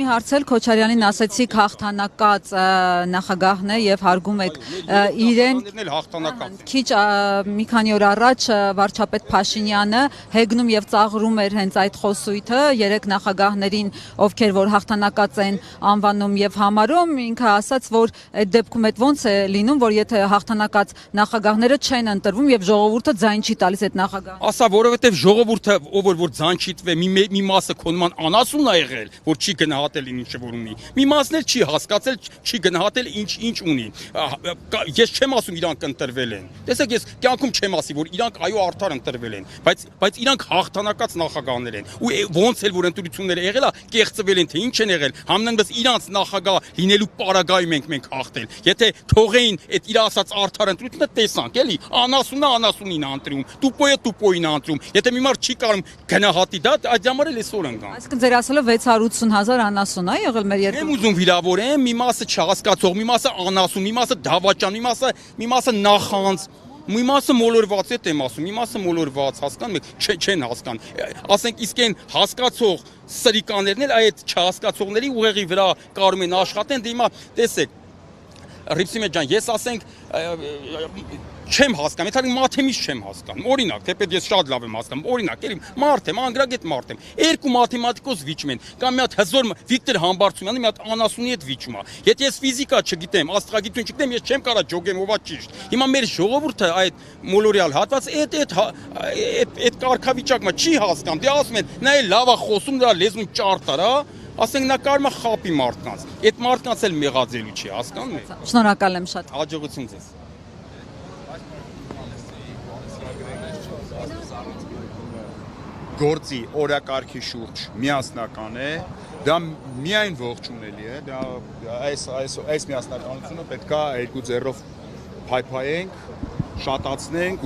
Մի հարցել Քոչարյանին ասեցիք հաղթանակած նախագահն է եւ հարգում եք իրեն քիչ մի քանի օր առաջ վարչապետ Փաշինյանը հեգնում եւ ծաղրում էր հենց այդ խոսույթը երեք նախագահներին ովքեր որ հաղթանակած են անվանում եւ համարում ինքը ասաց որ այդ դեպքում այդ ոնց է լինում որ եթե հաղթանակած նախագահները չեն ընտրվում եւ ժողովուրդը ձայն չի տալիս այդ նախագահին ասա որովհետեւ ժողովուրդը ով որ ձայն չի տվե մի մասը քոնման անասուն ա եղել որ չի գնահատել ինչ որ ունի մի մասն էլ չի հասկացել չի գնահատել ինչ ունի ես չեմ ասում իրանք ընտրվել են տեսեք ես կյանքում չեմ ասի որ իրանք այո արդար ընտրվել են բայց իրանք հաղթանակած նախագահներ են ու ոնց էլ որ ընտրությունները եղել է կեղծվել են թե ինչ են եղել համենայնպես իրանք նախագահ լինելու պարագայում ենք հաղթել եթե թողեին այդ իր ասած արդար ընտրությունը տեսանք էլի անասունին ընտրում տուպոյին ընտրում եթե մի մարդ չի կարող գնահատի դա այդ համար էլ այսօր ընկան այսինքն ձեր ասելով 680,000 անասուն է եղել մեր երկրում։ Եմ ուզում վիրավորեմ, մի մասը չհասկացող, մի մասը անասուն, մի մասը դավաճան, մի մասը նախանց, մի մասը մոլորված է եմ ասում, մի մասը մոլորված, հասկանում եք, չեն հասկանում։ Ասենք իսկ այն հասկացող սրիկաներն էլ այդ չհասկացողների ուղեղի վրա կարում են աշխատեն, դե հիմա տեսեք Ռիփսիմետ ջան, ես ասենք չեմ հասկանում, եթե մաթեմից չեմ հասկանում։ Օրինակ, թեպետ ես շատ լավ եմ հասկանում, օրինակ, էլի մարդ եմ, անգրագետ մարդ եմ։ Երկու մաթեմատիկոս վիճում են, կամ մի հատ հզոր Վիկտոր Համբարձումյանը մի հատ անասունի հետ վիճում է։ Եթե ես ֆիզիկա չգիտեմ, աստղագիտություն չգիտեմ, ես չեմ կարող ջոգեմ ովա ճիշտ։ Հիմա մեր ժողովուրդը այդ մոլորիալ հատված այդ կարգավիճակը չի հասկանում։ Դե ասում են, նա էլ լավ է խոսում, նրա լեզուն ճարտար է, ասենք նա կարող է խապի մարդկանց։ Այդ մարդկանց էլ մեղադրելու չի, հասկանում եք։ Շնորհակալ եմ շատ։ Հաջողություն ձեզ։ Գործի օրակարգի շուրջ միասնական է, դա միայն ողջունելի է, դա այս միասնականությունը պետք է երկու ձեռով փայփայենք, շատացնենք,